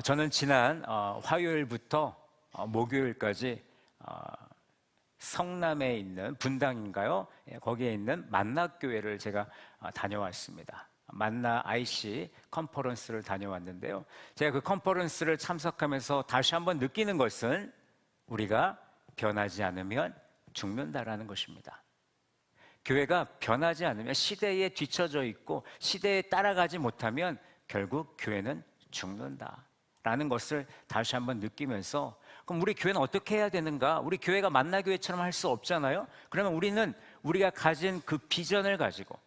저는 지난 화요일부터 목요일까지 성남에 있는 분당인가요? 거기에 있는 만나교회를 제가 다녀왔습니다. 만나 IC 컨퍼런스를 다녀왔는데요. 제가 그 컨퍼런스를 참석하면서 다시 한번 느끼는 것은 우리가 변하지 않으면 죽는다라는 것입니다. 교회가 변하지 않으면, 시대에 뒤처져 있고 시대에 따라가지 못하면 결국 교회는 죽는다라는 것을 다시 한번 느끼면서, 그럼 우리 교회는 어떻게 해야 되는가? 우리 교회가 만나교회처럼 할 수 없잖아요. 그러면 우리는 우리가 가진 그 비전을 가지고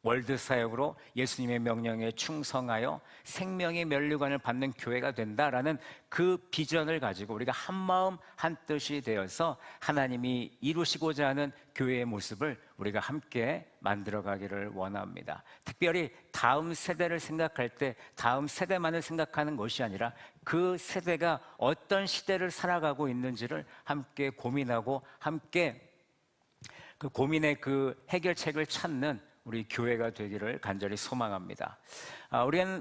월드 사역으로 예수님의 명령에 충성하여 생명의 면류관을 받는 교회가 된다라는 그 비전을 가지고 우리가 한 마음 한 뜻이 되어서 하나님이 이루시고자 하는 교회의 모습을 우리가 함께 만들어가기를 원합니다. 특별히 다음 세대를 생각할 때 다음 세대만을 생각하는 것이 아니라 그 세대가 어떤 시대를 살아가고 있는지를 함께 고민하고 함께 그 고민의 그 해결책을 찾는 우리 교회가 되기를 간절히 소망합니다.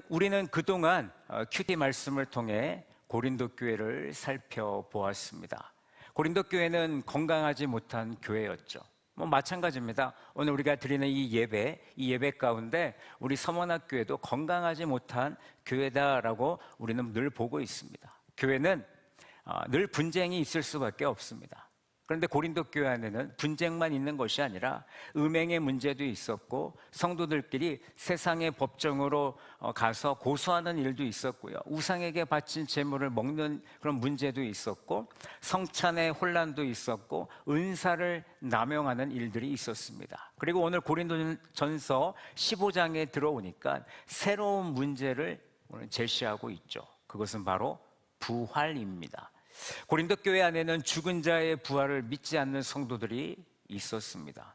우리는 그동안 큐티 말씀을 통해 고린도 교회를 살펴보았습니다. 고린도 교회는 건강하지 못한 교회였죠. 마찬가지입니다. 오늘 우리가 드리는 이 예배 가운데 우리 서문학교회도 건강하지 못한 교회다라고 우리는 늘 보고 있습니다. 교회는 늘 분쟁이 있을 수밖에 없습니다. 그런데 고린도 교회 안에는 분쟁만 있는 것이 아니라 음행의 문제도 있었고, 성도들끼리 세상의 법정으로 가서 고소하는 일도 있었고요, 우상에게 바친 제물을 먹는 그런 문제도 있었고, 성찬의 혼란도 있었고, 은사를 남용하는 일들이 있었습니다. 그리고 오늘 고린도전서 15장에 들어오니까 새로운 문제를 오늘 제시하고 있죠. 그것은 바로 부활입니다. 고린도 교회 안에는 죽은 자의 부활을 믿지 않는 성도들이 있었습니다.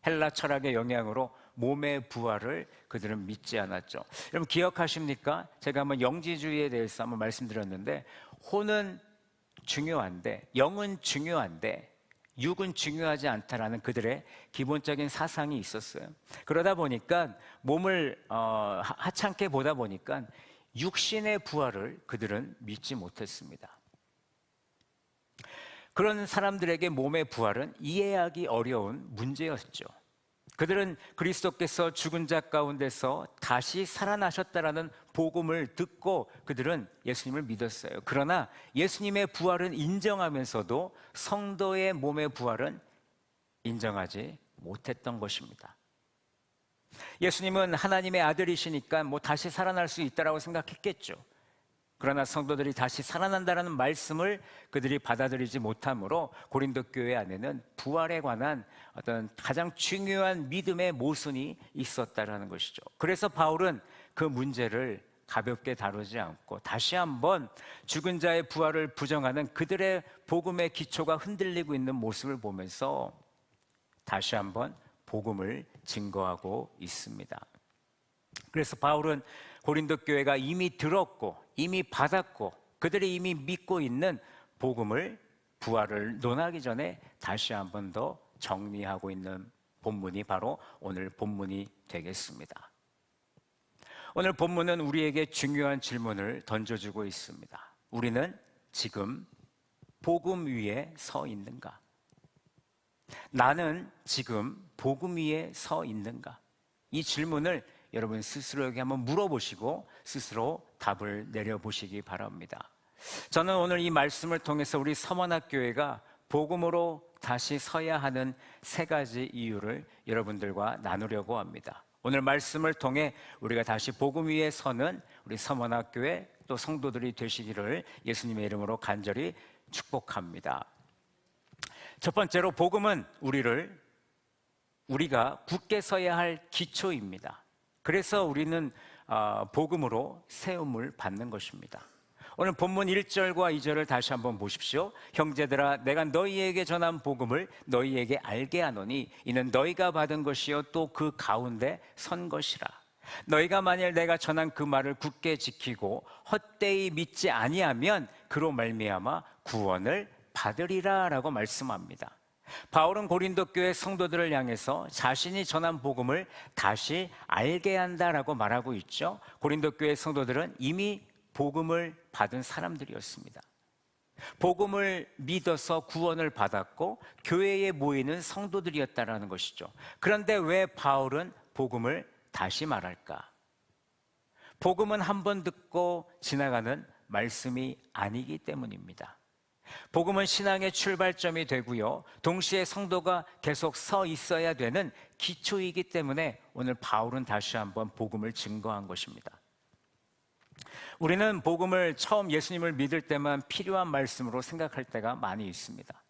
헬라 철학의 영향으로 몸의 부활을 그들은 믿지 않았죠. 여러분 기억하십니까? 제가 한번 영지주의에 대해서 한번 말씀드렸는데, 혼은 중요한데, 영은 중요한데 육은 중요하지 않다라는 그들의 기본적인 사상이 있었어요. 그러다 보니까 몸을 하찮게 보다 보니까 육신의 부활을 그들은 믿지 못했습니다. 그런 사람들에게 몸의 부활은 이해하기 어려운 문제였죠. 그들은 그리스도께서 죽은 자 가운데서 다시 살아나셨다라는 복음을 듣고 그들은 예수님을 믿었어요. 그러나 예수님의 부활은 인정하면서도 성도의 몸의 부활은 인정하지 못했던 것입니다. 예수님은 하나님의 아들이시니까 다시 살아날 수 있다라고 생각했겠죠. 그러나 성도들이 다시 살아난다는 말씀을 그들이 받아들이지 못하므로 고린도 교회 안에는 부활에 관한 어떤 가장 중요한 믿음의 모순이 있었다는 것이죠. 그래서 바울은 그 문제를 가볍게 다루지 않고 다시 한번 죽은 자의 부활을 부정하는 그들의 복음의 기초가 흔들리고 있는 모습을 보면서 다시 한번 복음을 증거하고 있습니다. 그래서 바울은 고린도 교회가 이미 들었고 이미 받았고 그들이 이미 믿고 있는 복음을, 부활을 논하기 전에 다시 한 번 더 정리하고 있는 본문이 바로 오늘 본문이 되겠습니다. 오늘 본문은 우리에게 중요한 질문을 던져주고 있습니다. 우리는 지금 복음 위에 서 있는가? 나는 지금 복음 위에 서 있는가? 이 질문을 여러분 스스로에게 한번 물어보시고 스스로 답을 내려보시기 바랍니다. 저는 오늘 이 말씀을 통해서 우리 서문학교회가 복음으로 다시 서야 하는 세 가지 이유를 여러분들과 나누려고 합니다. 오늘 말씀을 통해 우리가 다시 복음 위에 서는 우리 서문학교회 또 성도들이 되시기를 예수님의 이름으로 간절히 축복합니다. 첫 번째로, 복음은 우리가 굳게 서야 할 기초입니다. 그래서 우리는 복음으로 세움을 받는 것입니다. 오늘 본문 1절과 2절을 다시 한번 보십시오. 형제들아, 내가 너희에게 전한 복음을 너희에게 알게 하노니 이는 너희가 받은 것이요 또 그 가운데 선 것이라. 너희가 만일 내가 전한 그 말을 굳게 지키고 헛되이 믿지 아니하면 그로 말미암아 구원을 받으리라 라고 말씀합니다. 바울은 고린도 교회 성도들을 향해서 자신이 전한 복음을 다시 알게 한다라고 말하고 있죠. 고린도 교회 성도들은 이미 복음을 받은 사람들이었습니다. 복음을 믿어서 구원을 받았고 교회에 모이는 성도들이었다라는 것이죠. 그런데 왜 바울은 복음을 다시 말할까? 복음은 한 번 듣고 지나가는 말씀이 아니기 때문입니다. 복음은 신앙의 출발점이 되고요, 동시에 성도가 계속 서 있어야 되는 기초이기 때문에 오늘 바울은 다시 한번 복음을 증거한 것입니다. 우리는 복음을 처음 예수님을 믿을 때만 필요한 말씀으로 생각할 때가 많이 있습니다.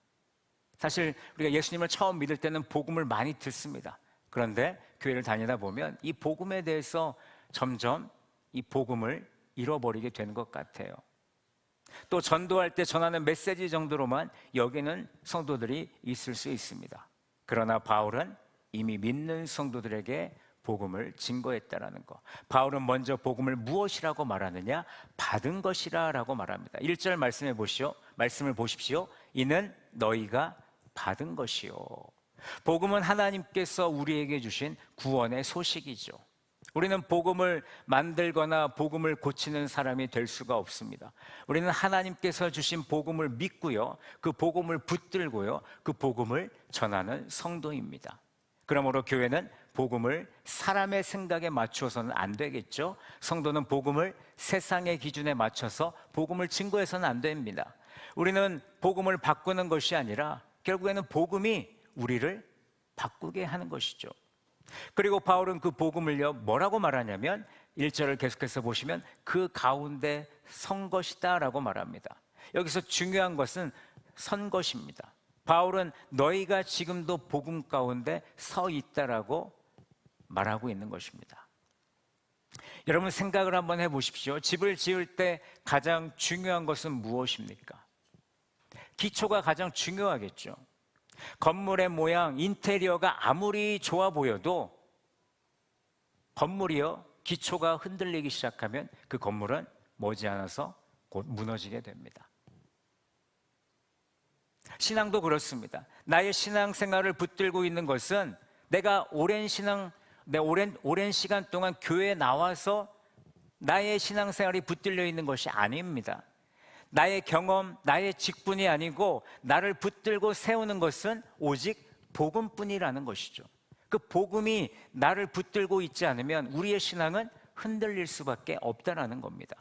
사실 우리가 예수님을 처음 믿을 때는 복음을 많이 듣습니다. 그런데 교회를 다니다 보면 이 복음에 대해서 점점 이 복음을 잃어버리게 되는 것 같아요. 또 전도할 때 전하는 메시지 정도로만 여기는 성도들이 있을 수 있습니다. 그러나 바울은 이미 믿는 성도들에게 복음을 증거했다라는 것. 바울은 먼저 복음을 무엇이라고 말하느냐? 받은 것이라고 말합니다. 1절 말씀을 보십시오. 이는 너희가 받은 것이요. 복음은 하나님께서 우리에게 주신 구원의 소식이죠. 우리는 복음을 만들거나 복음을 고치는 사람이 될 수가 없습니다. 우리는 하나님께서 주신 복음을 믿고요, 그 복음을 붙들고요, 그 복음을 전하는 성도입니다. 그러므로 교회는 복음을 사람의 생각에 맞추어서는 안 되겠죠. 성도는 복음을 세상의 기준에 맞춰서 복음을 증거해서는 안 됩니다. 우리는 복음을 바꾸는 것이 아니라 결국에는 복음이 우리를 바꾸게 하는 것이죠. 그리고 바울은 그 복음을요, 뭐라고 말하냐면 1절을 계속해서 보시면 그 가운데 선 것이다 라고 말합니다. 여기서 중요한 것은 선 것입니다. 바울은 너희가 지금도 복음 가운데 서 있다라고 말하고 있는 것입니다. 여러분 생각을 한번 해보십시오. 집을 지을 때 가장 중요한 것은 무엇입니까? 기초가 가장 중요하겠죠. 건물의 모양, 인테리어가 아무리 좋아 보여도 건물이요, 기초가 흔들리기 시작하면 그 건물은 머지않아서 곧 무너지게 됩니다. 신앙도 그렇습니다. 나의 신앙생활을 붙들고 있는 것은 내가 오랜 시간 동안 교회에 나와서 나의 신앙생활이 붙들려 있는 것이 아닙니다. 나의 경험, 나의 직분이 아니고 나를 붙들고 세우는 것은 오직 복음뿐이라는 것이죠. 그 복음이 나를 붙들고 있지 않으면 우리의 신앙은 흔들릴 수밖에 없다라는 겁니다.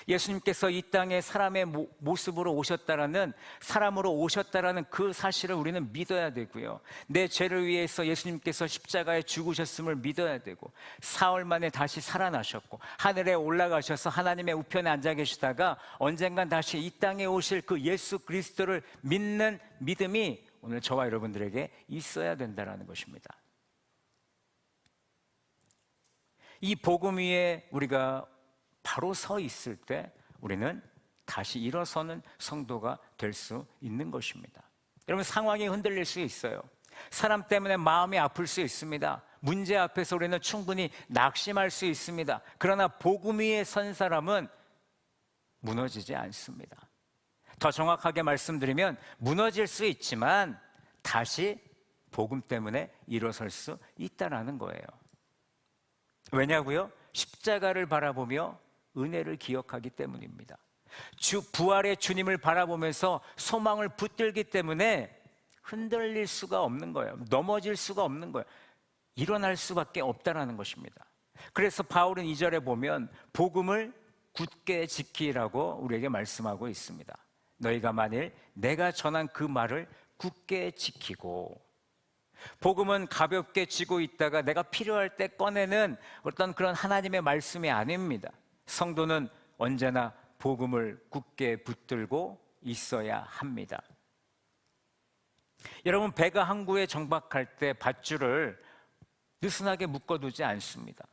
예수님께서 이 땅에 사람의 모습으로 오셨다라는, 사람으로 오셨다라는 그 사실을 우리는 믿어야 되고요, 내 죄를 위해서 예수님께서 십자가에 죽으셨음을 믿어야 되고, 사흘 만에 다시 살아나셨고 하늘에 올라가셔서 하나님의 우편에 앉아 계시다가 언젠간 다시 이 땅에 오실 그 예수 그리스도를 믿는 믿음이 오늘 저와 여러분들에게 있어야 된다는 것입니다. 이 복음 위에 우리가 바로 서 있을 때 우리는 다시 일어서는 성도가 될 수 있는 것입니다. 여러분 상황이 흔들릴 수 있어요. 사람 때문에 마음이 아플 수 있습니다. 문제 앞에서 우리는 충분히 낙심할 수 있습니다. 그러나 복음 위에 선 사람은 무너지지 않습니다. 더 정확하게 말씀드리면 무너질 수 있지만 다시 복음 때문에 일어설 수 있다는 거예요. 왜냐고요? 십자가를 바라보며 은혜를 기억하기 때문입니다. 부활의 주님을 바라보면서 소망을 붙들기 때문에 흔들릴 수가 없는 거예요. 넘어질 수가 없는 거예요. 일어날 수밖에 없다는 것입니다. 그래서 바울은 2절에 보면 복음을 굳게 지키라고 우리에게 말씀하고 있습니다. 너희가 만일 내가 전한 그 말을 굳게 지키고, 복음은 가볍게 쥐고 있다가 내가 필요할 때 꺼내는 어떤 그런 하나님의 말씀이 아닙니다. 성도는 언제나 복음을 굳게 붙들고 있어야 합니다. 여러분 배가 항구에 정박할 때 밧줄을 느슨하게 묶어두지 않습니다.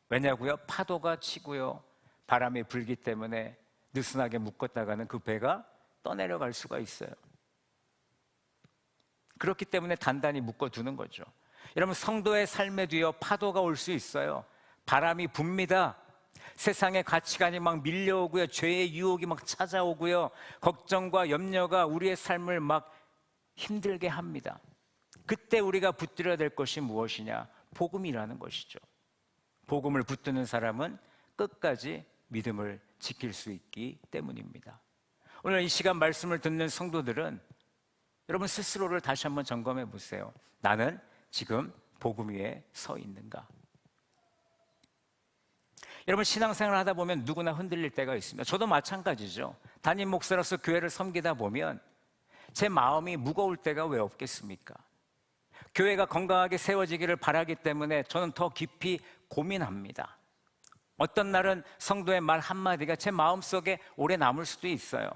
왜냐고요? 파도가 치고요, 바람이 불기 때문에 느슨하게 묶었다가는 그 배가 떠내려갈 수가 있어요. 그렇기 때문에 단단히 묶어두는 거죠. 여러분 성도의 삶에도요 파도가 올 수 있어요. 바람이 붑니다. 세상의 가치관이 막 밀려오고요, 죄의 유혹이 막 찾아오고요, 걱정과 염려가 우리의 삶을 막 힘들게 합니다. 그때 우리가 붙들어야 될 것이 무엇이냐? 복음이라는 것이죠. 복음을 붙드는 사람은 끝까지 믿음을 지킬 수 있기 때문입니다. 오늘 이 시간 말씀을 듣는 성도들은 여러분 스스로를 다시 한번 점검해 보세요. 나는 지금 복음 위에 서 있는가? 여러분 신앙생활을 하다 보면 누구나 흔들릴 때가 있습니다. 저도 마찬가지죠. 담임 목사로서 교회를 섬기다 보면 제 마음이 무거울 때가 왜 없겠습니까? 교회가 건강하게 세워지기를 바라기 때문에 저는 더 깊이 고민합니다. 어떤 날은 성도의 말 한마디가 제 마음속에 오래 남을 수도 있어요.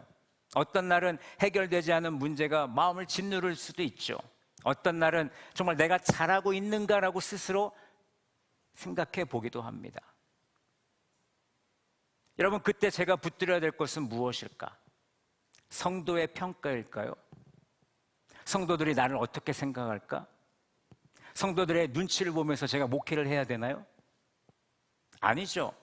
어떤 날은 해결되지 않은 문제가 마음을 짓누를 수도 있죠. 어떤 날은 정말 내가 잘하고 있는가라고 스스로 생각해 보기도 합니다. 여러분 그때 제가 붙들어야 될 것은 무엇일까? 성도의 평가일까요? 성도들이 나를 어떻게 생각할까? 성도들의 눈치를 보면서 제가 목회를 해야 되나요? 아니죠.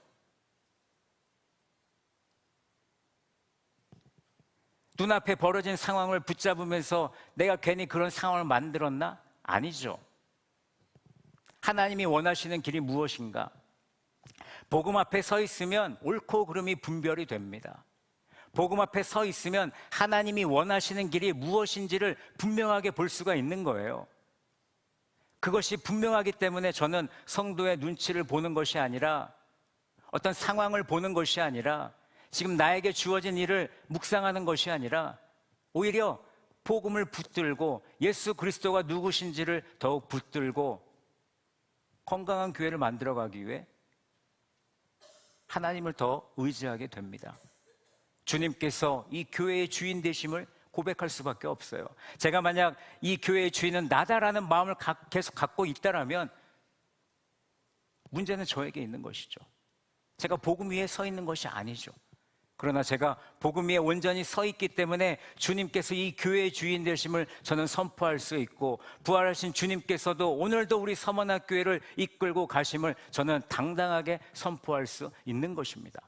눈앞에 벌어진 상황을 붙잡으면서 내가 괜히 그런 상황을 만들었나? 아니죠. 하나님이 원하시는 길이 무엇인가? 복음 앞에 서 있으면 옳고 그름이 분별이 됩니다. 복음 앞에 서 있으면 하나님이 원하시는 길이 무엇인지를 분명하게 볼 수가 있는 거예요. 그것이 분명하기 때문에 저는 성도의 눈치를 보는 것이 아니라 어떤 상황을 보는 것이 아니라 지금 나에게 주어진 일을 묵상하는 것이 아니라 오히려 복음을 붙들고 예수 그리스도가 누구신지를 더욱 붙들고 건강한 교회를 만들어가기 위해 하나님을 더 의지하게 됩니다. 주님께서 이 교회의 주인 되심을 고백할 수밖에 없어요. 제가 만약 이 교회의 주인은 나다라는 마음을 계속 갖고 있다라면 문제는 저에게 있는 것이죠. 제가 복음 위에 서 있는 것이 아니죠. 그러나 제가 복음 위에 온전히 서 있기 때문에 주님께서 이 교회의 주인 되심을 저는 선포할 수 있고 부활하신 주님께서도 오늘도 우리 서머나교회를 이끌고 가심을 저는 당당하게 선포할 수 있는 것입니다.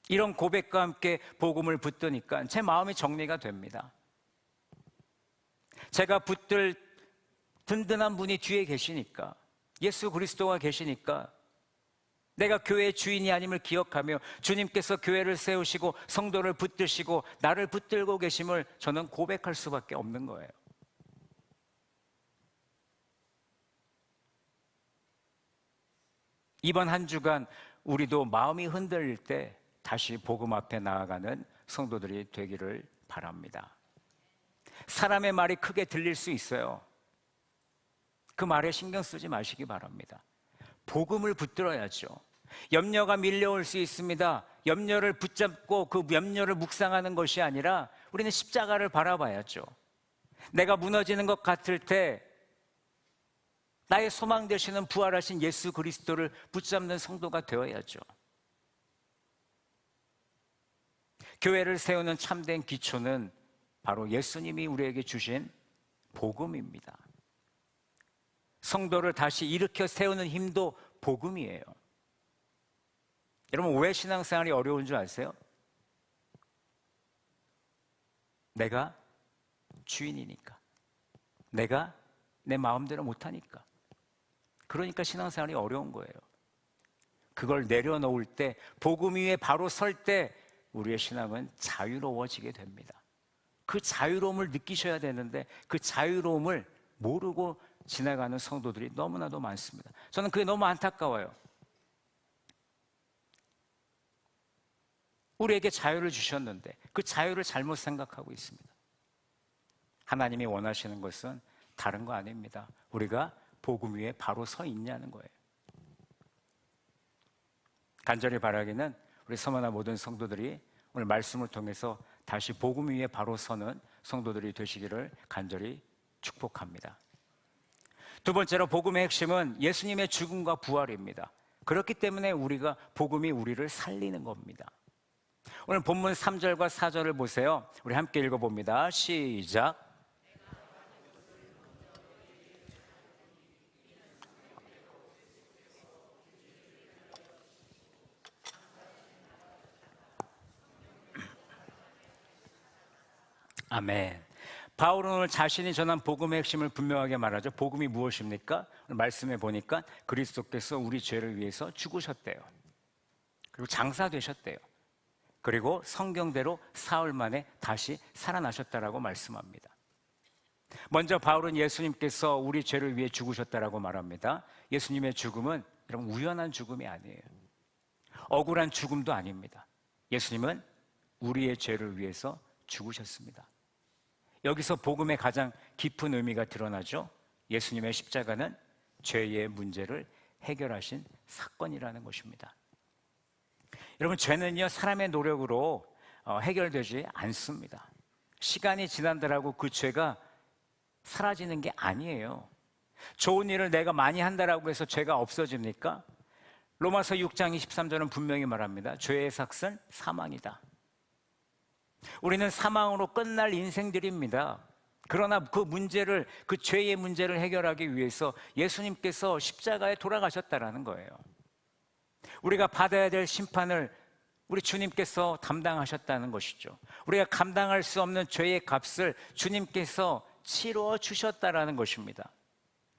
이런 고백과 함께 복음을 붙드니까 제 마음이 정리가 됩니다. 제가 붙들 든든한 분이 뒤에 계시니까 예수 그리스도가 계시니까 내가 교회의 주인이 아님을 기억하며 주님께서 교회를 세우시고 성도를 붙드시고 나를 붙들고 계심을 저는 고백할 수밖에 없는 거예요. 이번 한 주간 우리도 마음이 흔들릴 때 다시 복음 앞에 나아가는 성도들이 되기를 바랍니다. 사람의 말이 크게 들릴 수 있어요. 그 말에 신경 쓰지 마시기 바랍니다. 복음을 붙들어야죠. 염려가 밀려올 수 있습니다. 염려를 붙잡고 그 염려를 묵상하는 것이 아니라 우리는 십자가를 바라봐야죠. 내가 무너지는 것 같을 때 나의 소망 되시는 부활하신 예수 그리스도를 붙잡는 성도가 되어야죠. 교회를 세우는 참된 기초는 바로 예수님이 우리에게 주신 복음입니다. 성도를 다시 일으켜 세우는 힘도 복음이에요. 여러분 왜 신앙생활이 어려운 줄 아세요? 내가 주인이니까. 내가 내 마음대로 못하니까. 그러니까 신앙생활이 어려운 거예요. 그걸 내려놓을 때 복음 위에 바로 설 때 우리의 신앙은 자유로워지게 됩니다. 그 자유로움을 느끼셔야 되는데 그 자유로움을 모르고 지나가는 성도들이 너무나도 많습니다. 저는 그게 너무 안타까워요. 우리에게 자유를 주셨는데 그 자유를 잘못 생각하고 있습니다. 하나님이 원하시는 것은 다른 거 아닙니다. 우리가 복음 위에 바로 서 있냐는 거예요. 간절히 바라기는 우리 서머나 모든 성도들이 오늘 말씀을 통해서 다시 복음 위에 바로 서는 성도들이 되시기를 간절히 축복합니다. 두 번째로 복음의 핵심은 예수님의 죽음과 부활입니다. 그렇기 때문에 우리가 복음이 우리를 살리는 겁니다. 오늘 본문 3절과 4절을 보세요. 우리 함께 읽어봅니다. 시작. 아멘. 바울은 오늘 자신이 전한 복음의 핵심을 분명하게 말하죠. 복음이 무엇입니까? 오늘 말씀해 보니까 그리스도께서 우리 죄를 위해서 죽으셨대요. 그리고 장사되셨대요. 그리고 성경대로 사흘 만에 다시 살아나셨다라고 말씀합니다. 먼저 바울은 예수님께서 우리 죄를 위해 죽으셨다라고 말합니다. 예수님의 죽음은 여러분 우연한 죽음이 아니에요. 억울한 죽음도 아닙니다. 예수님은 우리의 죄를 위해서 죽으셨습니다. 여기서 복음의 가장 깊은 의미가 드러나죠. 예수님의 십자가는 죄의 문제를 해결하신 사건이라는 것입니다. 여러분, 죄는요 사람의 노력으로 해결되지 않습니다. 시간이 지난다라고 그 죄가 사라지는 게 아니에요. 좋은 일을 내가 많이 한다라고 해서 죄가 없어집니까? 로마서 6장 23절은 분명히 말합니다. 죄의 삭은 사망이다. 우리는 사망으로 끝날 인생들입니다. 그러나 그 문제를, 그 죄의 문제를 해결하기 위해서 예수님께서 십자가에 돌아가셨다라는 거예요. 우리가 받아야 될 심판을 우리 주님께서 담당하셨다는 것이죠. 우리가 감당할 수 없는 죄의 값을 주님께서 치러 주셨다라는 것입니다.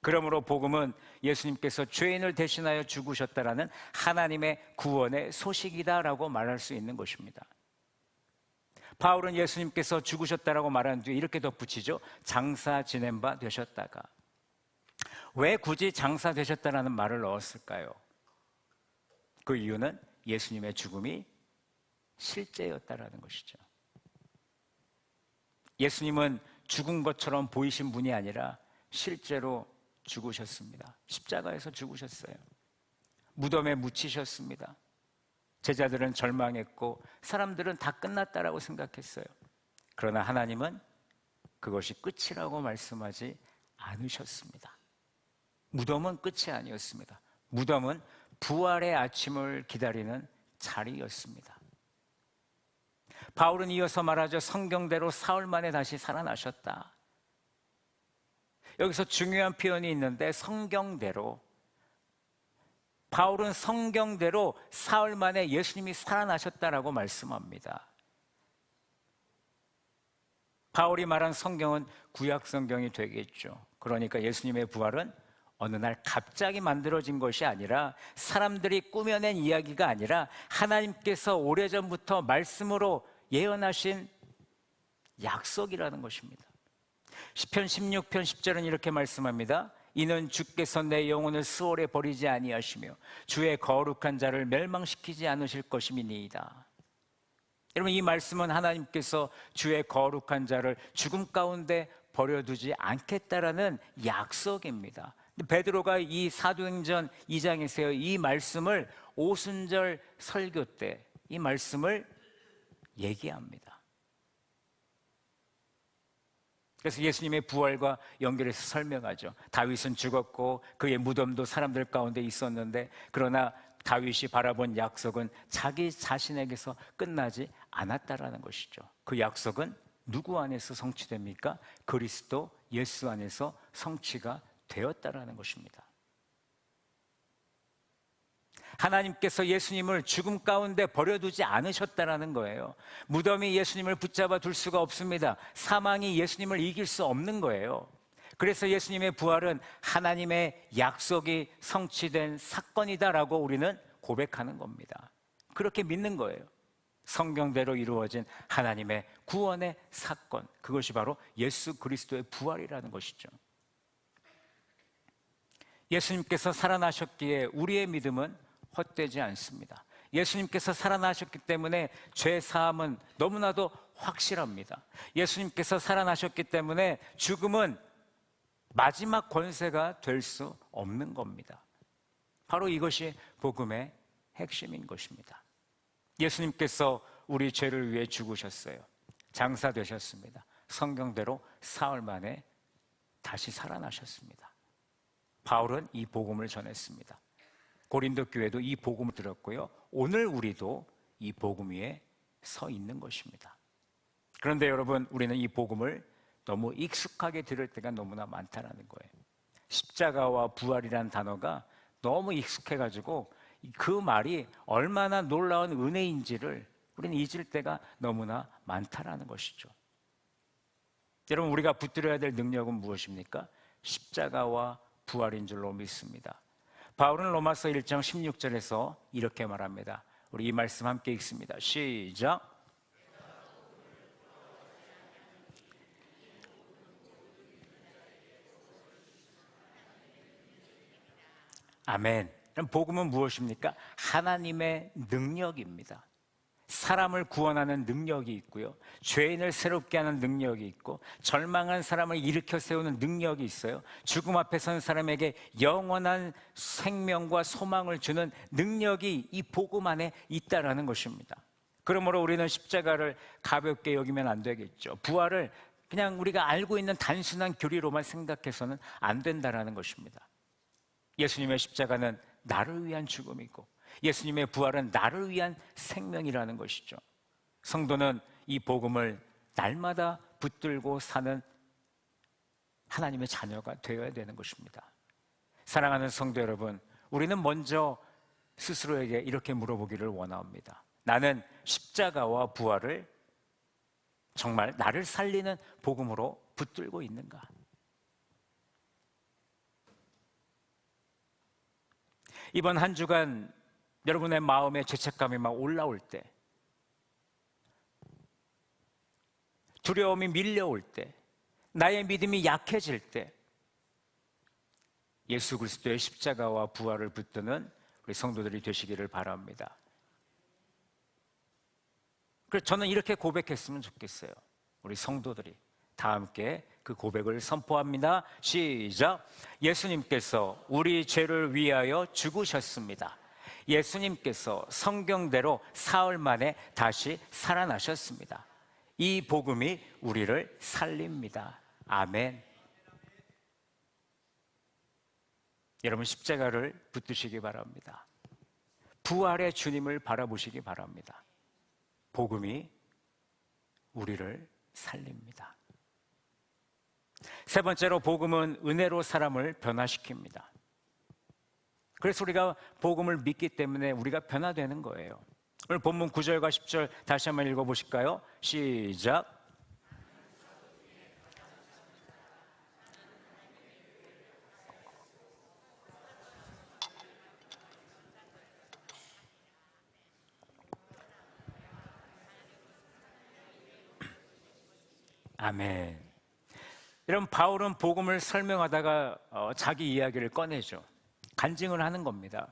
그러므로 복음은 예수님께서 죄인을 대신하여 죽으셨다라는 하나님의 구원의 소식이다라고 말할 수 있는 것입니다. 바울은 예수님께서 죽으셨다라고 말한 뒤에 이렇게 덧붙이죠. 장사 지낸 바 되셨다가. 왜 굳이 장사 되셨다라는 말을 넣었을까요? 그 이유는 예수님의 죽음이 실제였다라는 것이죠. 예수님은 죽은 것처럼 보이신 분이 아니라 실제로 죽으셨습니다. 십자가에서 죽으셨어요. 무덤에 묻히셨습니다. 제자들은 절망했고 사람들은 다 끝났다라고 생각했어요. 그러나 하나님은 그것이 끝이라고 말씀하지 않으셨습니다. 무덤은 끝이 아니었습니다. 무덤은 부활의 아침을 기다리는 자리였습니다. 바울은 이어서 말하죠. 성경대로 사흘 만에 다시 살아나셨다. 여기서 중요한 표현이 있는데 성경대로, 바울은 성경대로 사흘 만에 예수님이 살아나셨다라고 말씀합니다. 바울이 말한 성경은 구약 성경이 되겠죠. 그러니까 예수님의 부활은 어느 날 갑자기 만들어진 것이 아니라, 사람들이 꾸며낸 이야기가 아니라 하나님께서 오래전부터 말씀으로 예언하신 약속이라는 것입니다. 시편 16편 10절은 이렇게 말씀합니다. 이는 주께서 내 영혼을 스올에 버리지 아니하시며 주의 거룩한 자를 멸망시키지 않으실 것임이니이다. 여러분, 이 말씀은 하나님께서 주의 거룩한 자를 죽음 가운데 버려두지 않겠다라는 약속입니다. 베드로가 이 사도행전 2장에서 이 말씀을 오순절 설교 때 이 말씀을 얘기합니다. 그래서 예수님의 부활과 연결해서 설명하죠. 다윗은 죽었고 그의 무덤도 사람들 가운데 있었는데, 그러나 다윗이 바라본 약속은 자기 자신에게서 끝나지 않았다라는 것이죠. 그 약속은 누구 안에서 성취됩니까? 그리스도 예수 안에서 성취가 되었다라는 것입니다. 하나님께서 예수님을 죽음 가운데 버려두지 않으셨다라는 거예요. 무덤이 예수님을 붙잡아 둘 수가 없습니다. 사망이 예수님을 이길 수 없는 거예요. 그래서 예수님의 부활은 하나님의 약속이 성취된 사건이다라고 우리는 고백하는 겁니다. 그렇게 믿는 거예요. 성경대로 이루어진 하나님의 구원의 사건, 그것이 바로 예수 그리스도의 부활이라는 것이죠. 예수님께서 살아나셨기에 우리의 믿음은 헛되지 않습니다. 예수님께서 살아나셨기 때문에 죄 사함은 너무나도 확실합니다. 예수님께서 살아나셨기 때문에 죽음은 마지막 권세가 될 수 없는 겁니다. 바로 이것이 복음의 핵심인 것입니다. 예수님께서 우리 죄를 위해 죽으셨어요. 장사되셨습니다. 성경대로 사흘 만에 다시 살아나셨습니다. 바울은 이 복음을 전했습니다. 고린도 교회도 이 복음을 들었고요. 오늘 우리도 이 복음 위에 서 있는 것입니다. 그런데 여러분, 우리는 이 복음을 너무 익숙하게 들을 때가 너무나 많다는 거예요. 십자가와 부활이라는 단어가 너무 익숙해가지고 그 말이 얼마나 놀라운 은혜인지를 우리는 잊을 때가 너무나 많다는 것이죠. 여러분, 우리가 붙들어야 될 능력은 무엇입니까? 십자가와 부활인 줄로 믿습니다. 바울은 로마서 1장 16절에서 이렇게 말합니다. 우리 이 말씀 함께 읽습니다. 시작. 아멘. 그럼 복음은 무엇입니까? 하나님의 능력입니다. 사람을 구원하는 능력이 있고요, 죄인을 새롭게 하는 능력이 있고, 절망한 사람을 일으켜 세우는 능력이 있어요. 죽음 앞에 선 사람에게 영원한 생명과 소망을 주는 능력이 이 복음 안에 있다라는 것입니다. 그러므로 우리는 십자가를 가볍게 여기면 안 되겠죠. 부활을 그냥 우리가 알고 있는 단순한 교리로만 생각해서는 안 된다라는 것입니다. 예수님의 십자가는 나를 위한 죽음이고, 예수님의 부활은 나를 위한 생명이라는 것이죠. 성도는 이 복음을 날마다 붙들고 사는 하나님의 자녀가 되어야 되는 것입니다. 사랑하는 성도 여러분, 우리는 먼저 스스로에게 이렇게 물어보기를 원합니다. 나는 십자가와 부활을 정말 나를 살리는 복음으로 붙들고 있는가? 이번 한 주간 여러분의 마음에 죄책감이 막 올라올 때, 두려움이 밀려올 때, 나의 믿음이 약해질 때, 예수 그리스도의 십자가와 부활을 붙드는 우리 성도들이 되시기를 바랍니다. 그래서 저는 이렇게 고백했으면 좋겠어요. 우리 성도들이 다 함께 그 고백을 선포합니다. 시작. 예수님께서 우리 죄를 위하여 죽으셨습니다. 예수님께서 성경대로 사흘 만에 다시 살아나셨습니다. 이 복음이 우리를 살립니다. 아멘. 여러분, 십자가를 붙드시기 바랍니다. 부활의 주님을 바라보시기 바랍니다. 복음이 우리를 살립니다. 세 번째로, 복음은 은혜로 사람을 변화시킵니다. 그래서 우리가 복음을 믿기 때문에 우리가 변화되는 거예요. 오늘 본문 9절과 10절 다시 한번 읽어보실까요? 시작. 아멘. 여러분, 바울은 복음을 설명하다가 자기 이야기를 꺼내죠. 간증을 하는 겁니다.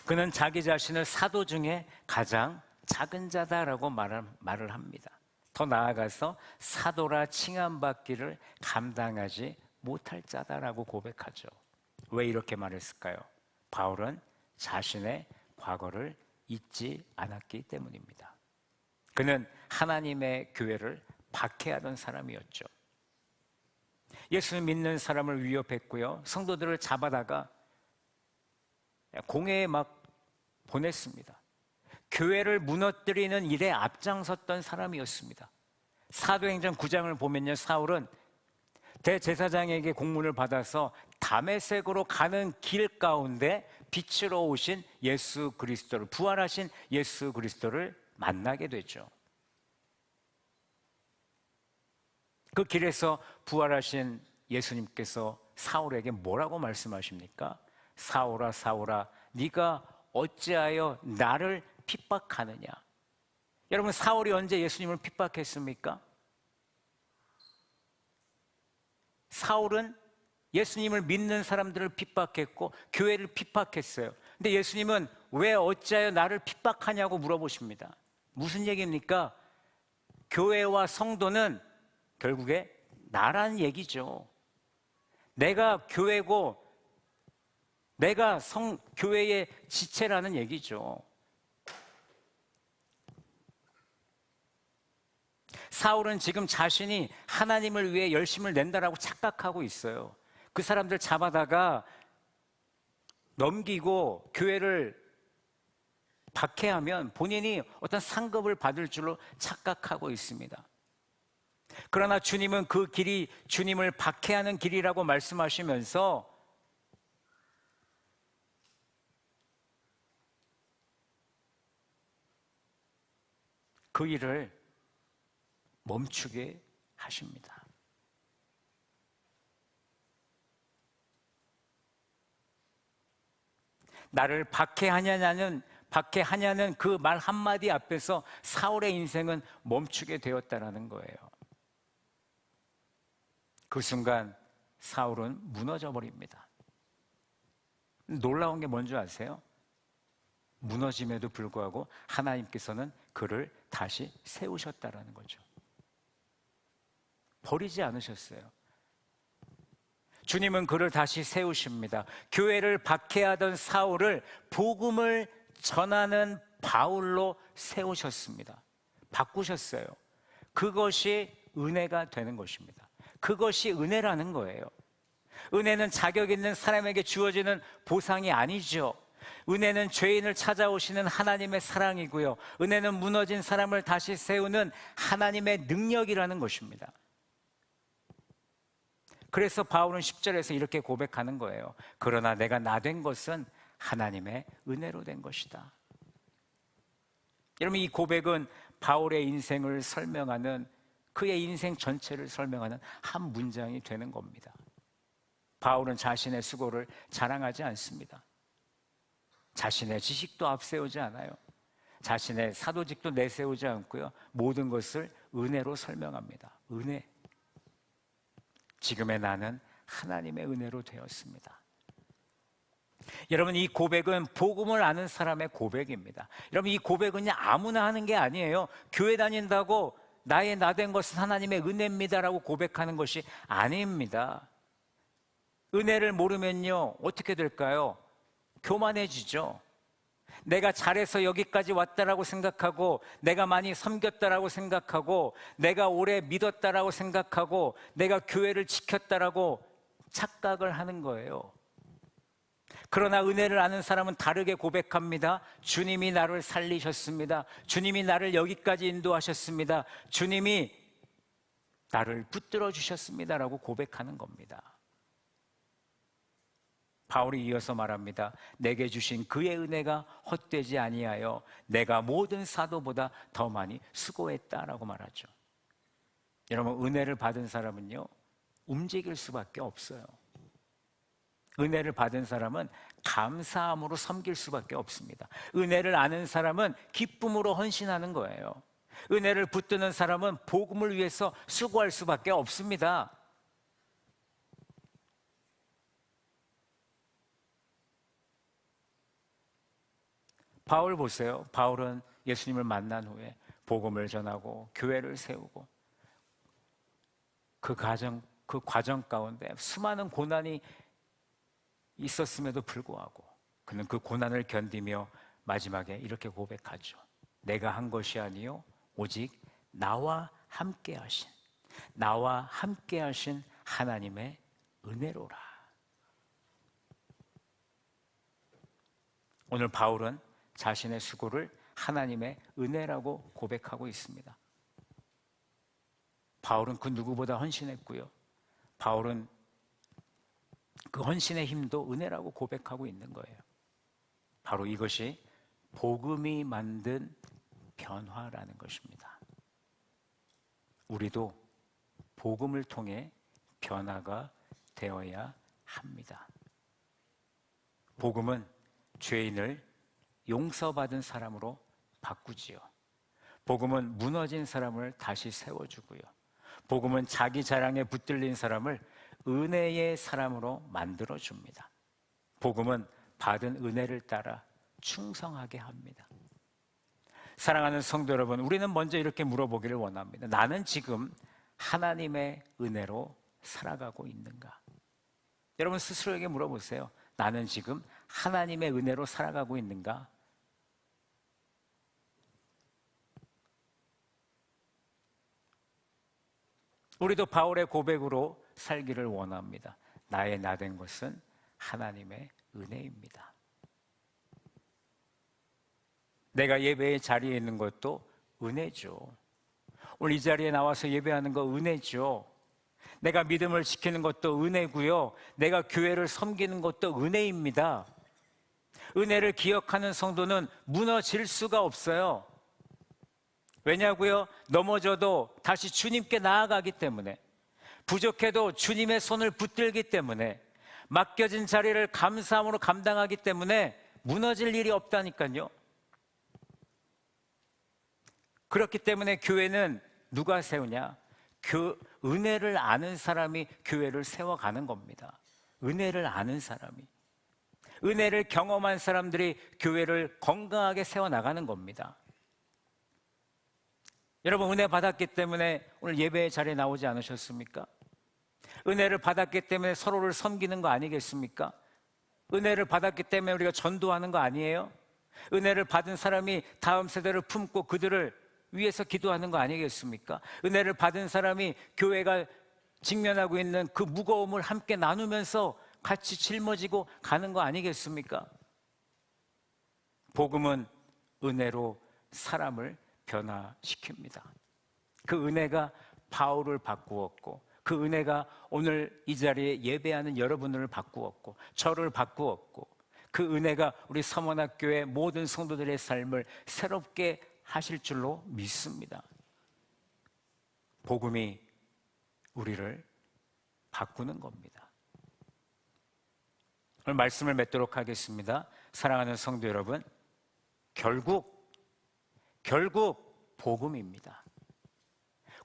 그는 자기 자신을 사도 중에 가장 작은 자다라고 말을 합니다. 더 나아가서 사도라 칭함받기를 감당하지 못할 자다라고 고백하죠. 왜 이렇게 말했을까요? 바울은 자신의 과거를 잊지 않았기 때문입니다. 그는 하나님의 교회를 박해하던 사람이었죠. 예수를 믿는 사람을 위협했고요, 성도들을 잡아다가 공회에 막 보냈습니다. 교회를 무너뜨리는 일에 앞장섰던 사람이었습니다. 사도행전 9장을 보면요, 사울은 대제사장에게 공문을 받아서 다메섹으로 가는 길 가운데 빛으로 오신 예수 그리스도를, 부활하신 예수 그리스도를 만나게 되죠. 그 길에서 부활하신 예수님께서 사울에게 뭐라고 말씀하십니까? 사울아, 사울아, 네가 어찌하여 나를 핍박하느냐? 여러분, 사울이 언제 예수님을 핍박했습니까? 사울은 예수님을 믿는 사람들을 핍박했고 교회를 핍박했어요. 근데 예수님은 왜 어찌하여 나를 핍박하냐고 물어보십니다. 무슨 얘기입니까? 교회와 성도는 결국에 나란 얘기죠. 내가 교회고 내가 교회의 지체라는 얘기죠. 사울은 지금 자신이 하나님을 위해 열심을 낸다라고 착각하고 있어요. 그 사람들 잡아다가 넘기고 교회를 박해하면 본인이 어떤 상급을 받을 줄로 착각하고 있습니다. 그러나 주님은 그 길이 주님을 박해하는 길이라고 말씀하시면서 그 일을 멈추게 하십니다. 나를 박해하냐는 그 말 한마디 앞에서 사울의 인생은 멈추게 되었다라는 거예요. 그 순간 사울은 무너져 버립니다. 놀라운 게 뭔지 아세요? 무너짐에도 불구하고 하나님께서는 그를 다시 세우셨다라는 거죠. 버리지 않으셨어요. 주님은 그를 다시 세우십니다. 교회를 박해하던 사울을 복음을 전하는 바울로 세우셨습니다. 바꾸셨어요. 그것이 은혜가 되는 것입니다. 그것이 은혜라는 거예요. 은혜는 자격 있는 사람에게 주어지는 보상이 아니죠. 은혜는 죄인을 찾아오시는 하나님의 사랑이고요. 은혜는 무너진 사람을 다시 세우는 하나님의 능력이라는 것입니다. 그래서 바울은 10절에서 이렇게 고백하는 거예요. 그러나 내가 나된 것은 하나님의 은혜로 된 것이다. 여러분, 이 고백은 바울의 인생을 설명하는, 그의 인생 전체를 설명하는 한 문장이 되는 겁니다. 바울은 자신의 수고를 자랑하지 않습니다. 자신의 지식도 앞세우지 않아요. 자신의 사도직도 내세우지 않고요. 모든 것을 은혜로 설명합니다. 은혜. 지금의 나는 하나님의 은혜로 되었습니다. 여러분, 이 고백은 복음을 아는 사람의 고백입니다. 여러분, 이 고백은 아무나 하는 게 아니에요. 교회 다닌다고 나의 나된 것은 하나님의 은혜입니다라고 고백하는 것이 아닙니다. 은혜를 모르면요, 어떻게 될까요? 교만해지죠. 내가 잘해서 여기까지 왔다라고 생각하고, 내가 많이 섬겼다라고 생각하고, 내가 오래 믿었다라고 생각하고, 내가 교회를 지켰다라고 착각을 하는 거예요. 그러나 은혜를 아는 사람은 다르게 고백합니다. 주님이 나를 살리셨습니다. 주님이 나를 여기까지 인도하셨습니다. 주님이 나를 붙들어 주셨습니다라고 고백하는 겁니다. 바울이 이어서 말합니다. 내게 주신 그의 은혜가 헛되지 아니하여 내가 모든 사도보다 더 많이 수고했다라고 말하죠. 여러분, 은혜를 받은 사람은요, 움직일 수밖에 없어요. 은혜를 받은 사람은 감사함으로 섬길 수밖에 없습니다. 은혜를 아는 사람은 기쁨으로 헌신하는 거예요. 은혜를 붙드는 사람은 복음을 위해서 수고할 수밖에 없습니다. 바울 보세요. 바울은 예수님을 만난 후에 복음을 전하고 교회를 세우고 그 과정 가운데 수많은 고난이 있었음에도 불구하고 그는 그 고난을 견디며 마지막에 이렇게 고백하죠. 내가 한 것이 아니요 오직 나와 함께 하신 하나님의 은혜로라. 오늘 바울은 자신의 수고를 하나님의 은혜라고 고백하고 있습니다. 바울은 그 누구보다 헌신했고요. 바울은 그 헌신의 힘도 은혜라고 고백하고 있는 거예요. 바로 이것이 복음이 만든 변화라는 것입니다. 우리도 복음을 통해 변화가 되어야 합니다. 복음은 죄인을 용서받은 사람으로 바꾸지요. 복음은 무너진 사람을 다시 세워주고요. 복음은 자기 자랑에 붙들린 사람을 은혜의 사람으로 만들어줍니다. 복음은 받은 은혜를 따라 충성하게 합니다. 사랑하는 성도 여러분, 우리는 먼저 이렇게 물어보기를 원합니다. 나는 지금 하나님의 은혜로 살아가고 있는가? 여러분 스스로에게 물어보세요. 나는 지금 하나님의 은혜로 살아가고 있는가? 우리도 바울의 고백으로 살기를 원합니다. 나의 나된 것은 하나님의 은혜입니다. 내가 예배의 자리에 있는 것도 은혜죠. 오늘 이 자리에 나와서 예배하는 거 은혜죠. 내가 믿음을 지키는 것도 은혜고요. 내가 교회를 섬기는 것도 은혜입니다. 은혜를 기억하는 성도는 무너질 수가 없어요. 왜냐고요? 넘어져도 다시 주님께 나아가기 때문에, 부족해도 주님의 손을 붙들기 때문에, 맡겨진 자리를 감사함으로 감당하기 때문에 무너질 일이 없다니까요. 그렇기 때문에 교회는 누가 세우냐? 은혜를 아는 사람이 교회를 세워가는 겁니다. 은혜를 아는 사람이, 은혜를 경험한 사람들이 교회를 건강하게 세워나가는 겁니다. 여러분, 은혜 받았기 때문에 오늘 예배의 자리에 나오지 않으셨습니까? 은혜를 받았기 때문에 서로를 섬기는 거 아니겠습니까? 은혜를 받았기 때문에 우리가 전도하는 거 아니에요? 은혜를 받은 사람이 다음 세대를 품고 그들을 위해서 기도하는 거 아니겠습니까? 은혜를 받은 사람이 교회가 직면하고 있는 그 무거움을 함께 나누면서 같이 짊어지고 가는 거 아니겠습니까? 복음은 은혜로 사람을 변화시킵니다. 그 은혜가 바울을 바꾸었고, 그 은혜가 오늘 이 자리에 예배하는 여러분을 바꾸었고, 저를 바꾸었고, 그 은혜가 우리 서문학교의 모든 성도들의 삶을 새롭게 하실 줄로 믿습니다. 복음이 우리를 바꾸는 겁니다. 오늘 말씀을 맺도록 하겠습니다. 사랑하는 성도 여러분, 결국 복음입니다.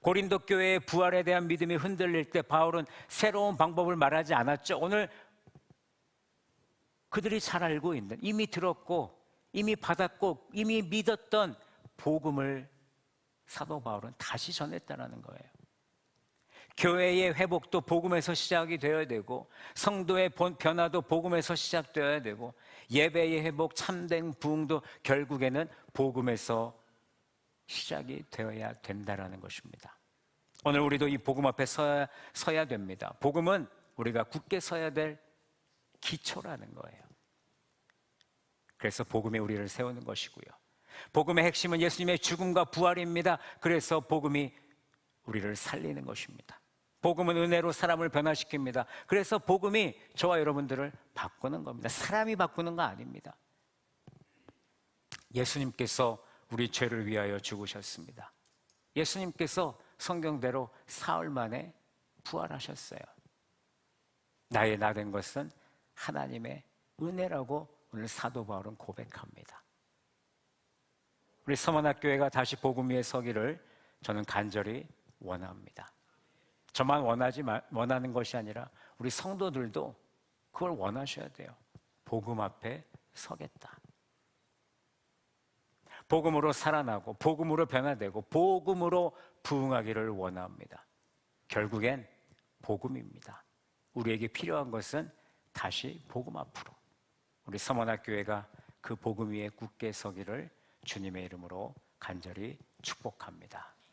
고린도 교회의 부활에 대한 믿음이 흔들릴 때 바울은 새로운 방법을 말하지 않았죠. 오늘 그들이 잘 알고 있는, 이미 들었고 이미 받았고 이미 믿었던 복음을 사도 바울은 다시 전했다는 거예요. 교회의 회복도 복음에서 시작이 되어야 되고, 성도의 변화도 복음에서 시작되어야 되고, 예배의 회복, 참된 부흥도 결국에는 복음에서 시작이 되어야 된다는 것입니다. 오늘 우리도 이 복음 앞에 서야 됩니다. 복음은 우리가 굳게 서야 될 기초라는 거예요. 그래서 복음이 우리를 세우는 것이고요. 복음의 핵심은 예수님의 죽음과 부활입니다. 그래서 복음이 우리를 살리는 것입니다. 복음은 은혜로 사람을 변화시킵니다. 그래서 복음이 저와 여러분들을 바꾸는 겁니다. 사람이 바꾸는 거 아닙니다. 예수님께서 우리 죄를 위하여 죽으셨습니다. 예수님께서 성경대로 사흘 만에 부활하셨어요. 나의 나 된 것은 하나님의 은혜라고 오늘 사도 바울은 고백합니다. 우리 서문학교회가 다시 복음 위에 서기를 저는 간절히 원합니다. 저만 원하는 것이 아니라 우리 성도들도 그걸 원하셔야 돼요. 복음 앞에 서겠다. 복음으로 살아나고 복음으로 변화되고 복음으로 부흥하기를 원합니다. 결국엔 복음입니다. 우리에게 필요한 것은 다시 복음 앞으로, 우리 서문학교회가 그 복음 위에 굳게 서기를 주님의 이름으로 간절히 축복합니다.